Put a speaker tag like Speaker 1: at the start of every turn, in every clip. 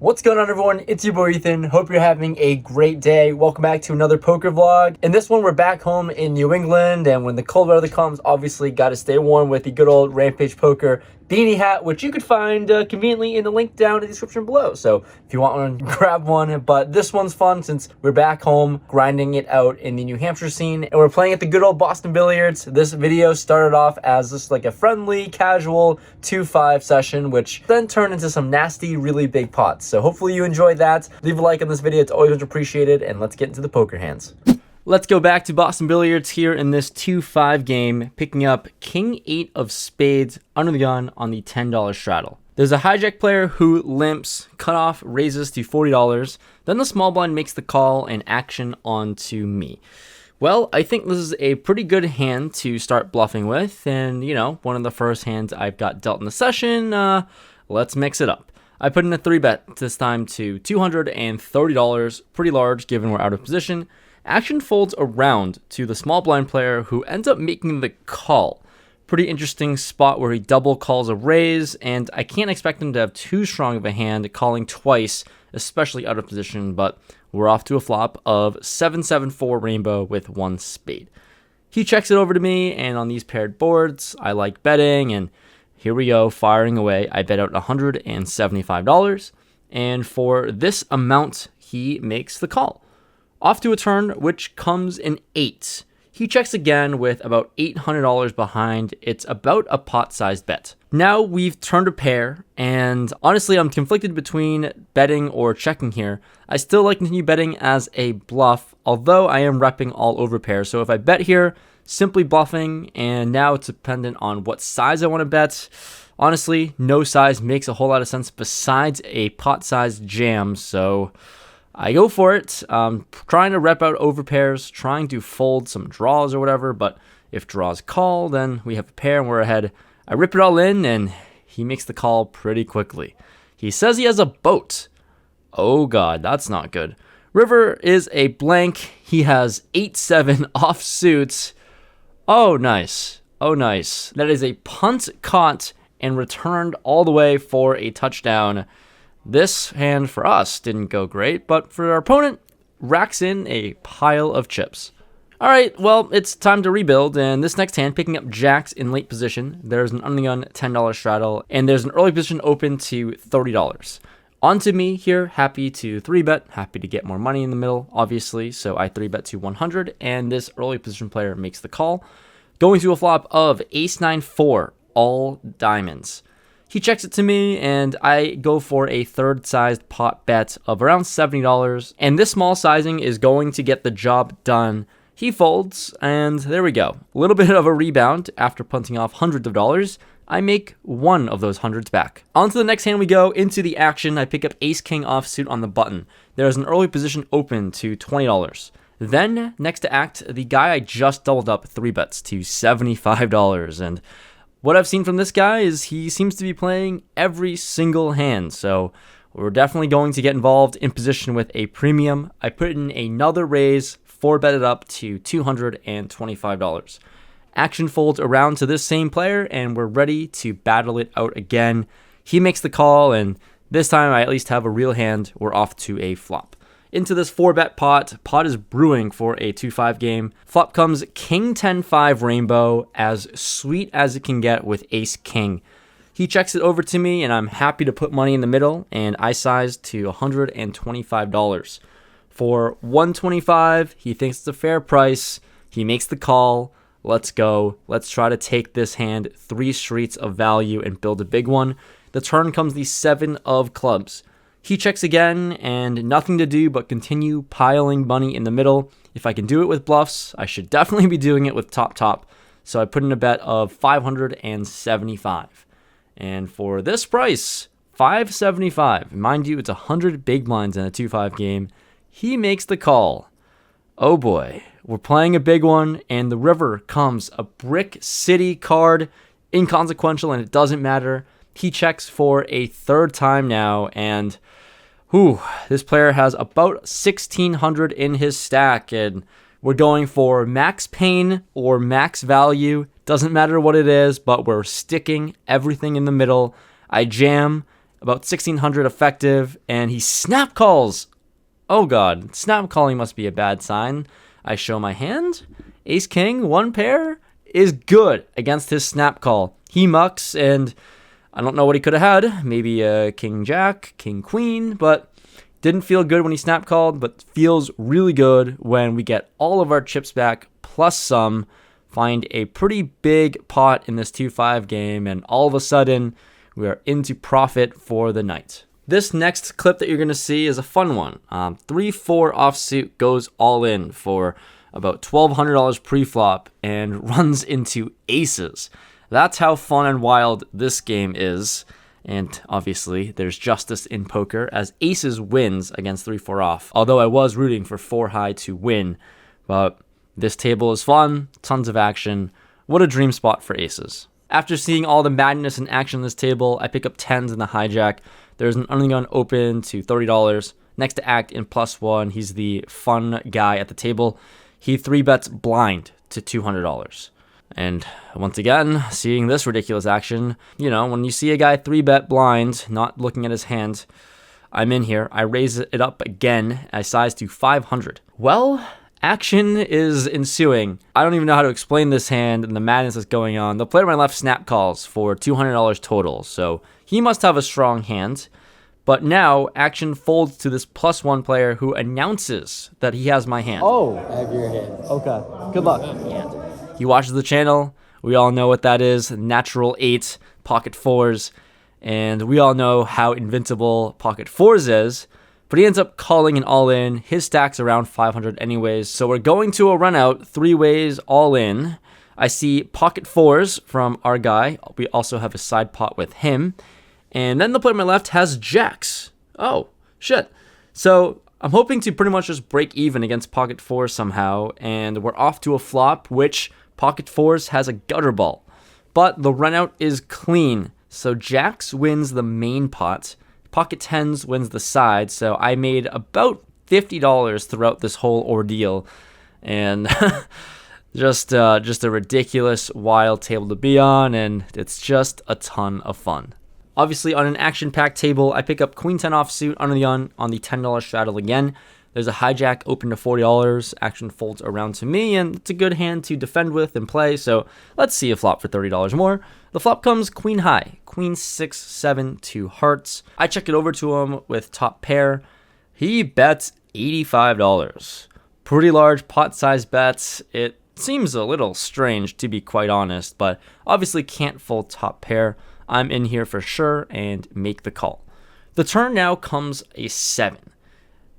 Speaker 1: What's going on, everyone? It's your boy Ethan. Hope you're having a great day. Welcome back to another poker vlog. In this one, we're back home in New England, and when the cold weather comes, obviously got to stay warm with the good old Rampage Poker beanie hat, which you could find conveniently in the link down in the description below. So if you want one, grab one. But this one's fun since we're back home grinding it out in the New Hampshire scene, and we're playing at the good old Boston Billiards. This video started off as just like a friendly, casual 2-5 session, which then turned into some nasty, really big pots. So hopefully you enjoyed that. Leave a like on this video. It's always much appreciated. And let's get into the poker hands. Let's go back to Boston Billiards here in this 2-5 game, picking up King 8 of spades under the gun on the $10 straddle. There's a hijack player who limps, cutoff raises to $40. Then the small blind makes the call and action onto me. Well, I think this is a pretty good hand to start bluffing with. And, you know, one of the first hands I've got dealt in the session. Let's mix it up. I put in a 3-bet this time to $230, pretty large given we're out of position. Action folds around to the small blind player who ends up making the call. Pretty interesting spot where he double calls a raise, and I can't expect him to have too strong of a hand calling twice, especially out of position, but we're off to a flop of 7-7-4 rainbow with 1 spade. He checks it over to me, and on these paired boards, I like betting, and here we go, firing away. I bet out $175, and for this amount, he makes the call. Off to a turn, which comes in 8. He checks again with about $800 behind. It's about a pot-sized bet. Now we've turned a pair, and honestly, I'm conflicted between betting or checking here. I still like to continue betting as a bluff, although I am repping all over pairs. So if I bet here, simply bluffing, and now it's dependent on what size I want to bet. Honestly, no size makes a whole lot of sense besides a pot-sized jam, so I go for it. Trying to rep out over pairs, trying to fold some draws or whatever, but if draws call, then we have a pair and we're ahead. I rip it all in, and he makes the call pretty quickly. He says he has a boat. Oh god, that's not good. River is a blank. He has 8-7 offsuit. Oh, nice. Oh, nice. That is a punt caught and returned all the way for a touchdown. This hand for us didn't go great, but for our opponent, racks in a pile of chips. All right, well, it's time to rebuild, and this next hand, picking up jacks in late position. There's an under the gun $10 straddle, and there's an early position open to $30. On to me here, happy to 3-bet, happy to get more money in the middle, obviously, so I 3-bet to 100, and this early position player makes the call. Going to a flop of ace-9-4, all diamonds. He checks it to me, and I go for a third-sized pot bet of around $70, and this small sizing is going to get the job done. He folds, and there we go. A little bit of a rebound after punting off hundreds of dollars. I make one of those hundreds back. On to the next hand we go, into the action. I pick up ace-king offsuit on the button. There's an early position open to $20. Then, next to act, the guy I just doubled up 3-bets to $75, and what I've seen from this guy is he seems to be playing every single hand, so we're definitely going to get involved in position with a premium. I put in another raise, 4-betted up to $225. Action folds around to this same player, and we're ready to battle it out again. He makes the call, and this time I at least have a real hand. We're off to a flop. Into this 4-bet pot. Pot is brewing for a 2-5 game. Flop comes king 10-5 rainbow, as sweet as it can get with ace king. He checks it over to me, and I'm happy to put money in the middle, and I size to $125. For $125, he thinks it's a fair price. He makes the call. Let's go. Let's try to take this hand 3 streets of value and build a big one. The turn comes the 7 of clubs. He checks again, and nothing to do but continue piling money in the middle. If I can do it with bluffs, I should definitely be doing it with top. So I put in a bet of $575. And for this price, $575. Mind you, it's 100 big blinds in a 2-5 game. He makes the call. Oh boy, we're playing a big one, and the river comes a Brick City card, inconsequential, and it doesn't matter. He checks for a third time now, and this player has about 1,600 in his stack, and we're going for max pain or max value. Doesn't matter what it is, but we're sticking everything in the middle. I jam, about 1600 effective, and he snap calls. Oh god, snap calling must be a bad sign. I show my hand. Ace king, one pair is good against his snap call. He mucks, and I don't know what he could have had. Maybe a king jack, king queen, but didn't feel good when he snap called, but feels really good when we get all of our chips back plus some, find a pretty big pot in this 2-5 game, and all of a sudden we are into profit for the night. This next clip that you're going to see is a fun one. 3-4 offsuit goes all in for about $1,200 pre-flop and runs into aces. That's how fun and wild this game is. And obviously, there's justice in poker as aces wins against 3-4 off. Although I was rooting for 4 high to win. But this table is fun, tons of action. What a dream spot for aces. After seeing all the madness and action on this table, I pick up 10s in the hijack. There's an undergun open to $30. Next to act in +1, he's the fun guy at the table. He 3-bets blind to $200. And once again, seeing this ridiculous action, when you see a guy 3-bet blind, not looking at his hand, I'm in here. I raise it up again. I size to 500. Well, action is ensuing. I don't even know how to explain this hand and the madness that's going on. The player on my left snap calls for $200 total, so he must have a strong hand. But now, action folds to this +1 player who announces that he has my hand.
Speaker 2: Oh, I have your hand.
Speaker 1: Okay, good luck. He watches the channel. We all know what that is. Natural 8, pocket 4s. And we all know how invincible pocket 4s is. But he ends up calling an all-in. His stack's around 500 anyways. So we're going to a run-out, 3 ways, all-in. I see pocket 4s from our guy. We also have a side pot with him. And then the player on my left has jacks. Oh, shit. So I'm hoping to pretty much just break even against pocket 4s somehow. And we're off to a flop, which pocket 4s has a gutter ball. But the run-out is clean. So jacks wins the main pot. Pocket 10s wins the side, so I made about $50 throughout this whole ordeal, and just a ridiculous, wild table to be on, and it's just a ton of fun. Obviously, on an action-packed table, I pick up Queen 10 offsuit on the $10 straddle again. There's a hijack open to $40. Action folds around to me, and it's a good hand to defend with and play, so let's see a flop for $30 more. The flop comes Queen high, Queen 6, 7, 2 hearts. I check it over to him with top pair. He bets $85. Pretty large pot size bets. It seems a little strange, to be quite honest, but obviously can't fold top pair. I'm in here for sure and make the call. The turn now comes a 7.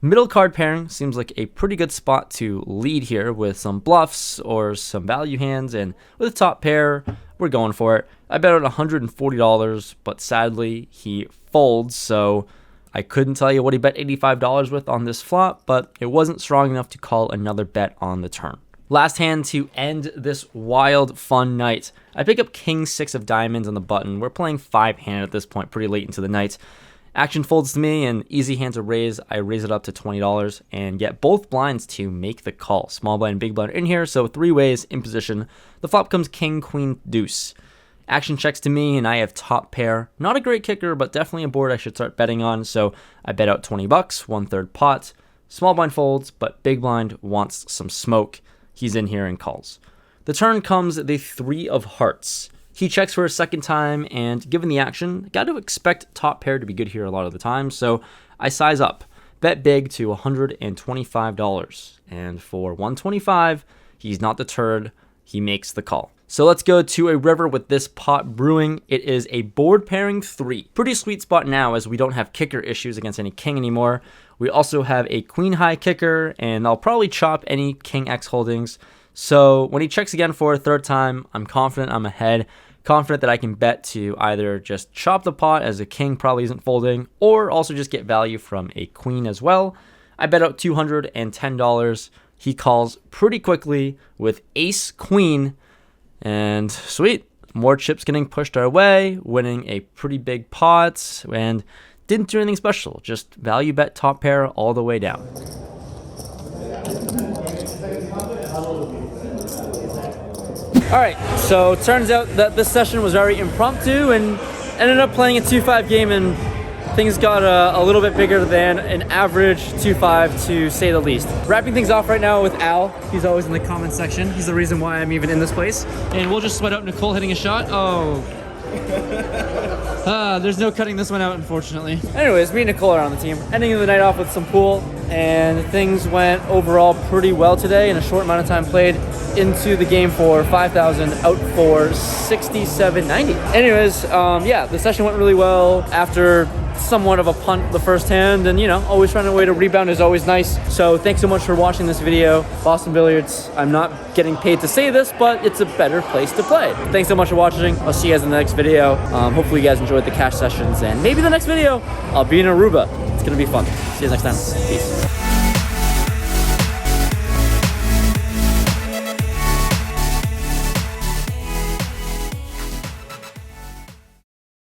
Speaker 1: Middle card pairing seems like a pretty good spot to lead here with some bluffs or some value hands, and with top pair, we're going for it. I bet out $140, but sadly he folds, so I couldn't tell you what he bet $85 with on this flop, but it wasn't strong enough to call another bet on the turn. Last hand to end this wild, fun night. I pick up King 6 of diamonds on the button. We're playing 5-handed at this point, pretty late into the night. Action folds to me, and easy hand to raise. I raise it up to $20 and get both blinds to make the call. Small blind, big blind in here, so 3 ways in position. The flop comes king, queen, deuce. Action checks to me, and I have top pair. Not a great kicker, but definitely a board I should start betting on, so I bet out $20, 1/3 pot. Small blind folds, but big blind wants some smoke. He's in here and calls. The turn comes the 3 of hearts. He checks for a second time, and given the action, got to expect top pair to be good here a lot of the time, so I size up. Bet big to $125, and for $125, he's not deterred. He makes the call. So let's go to a river with this pot brewing. It is a board pairing 3. Pretty sweet spot now as we don't have kicker issues against any king anymore. We also have a queen high kicker, and I'll probably chop any king X holdings. So when he checks again for a 3rd time, I'm confident I'm ahead. Confident that I can bet to either just chop the pot as a king probably isn't folding, or also just get value from a queen as well. I bet out $210. He calls pretty quickly with ace queen, and sweet. More chips getting pushed our way, winning a pretty big pot, and didn't do anything special. Just value bet top pair all the way down. All right, so it turns out that this session was very impromptu and ended up playing a 2-5 game, and things got a little bit bigger than an average 2-5 to say the least. Wrapping things off right now with Al. He's always in the comment section. He's the reason why I'm even in this place. And we'll just sweat out Nicole hitting a shot. Oh. There's no cutting this one out, unfortunately. Anyways, me and Nicole are on the team. Ending the night off with some pool, and things went overall pretty well today in a short amount of time played. Into the game for 5,000, out for 67.90. Anyways, yeah, the session went really well after somewhat of a punt the first hand, and you know, always finding a way to rebound is always nice. So thanks so much for watching this video. Boston Billiards, I'm not getting paid to say this, but it's a better place to play. Thanks so much for watching. I'll see you guys in the next video. Hopefully you guys enjoyed the cash sessions, and maybe the next video I'll be in Aruba. It's gonna be fun. See you guys next time. Peace.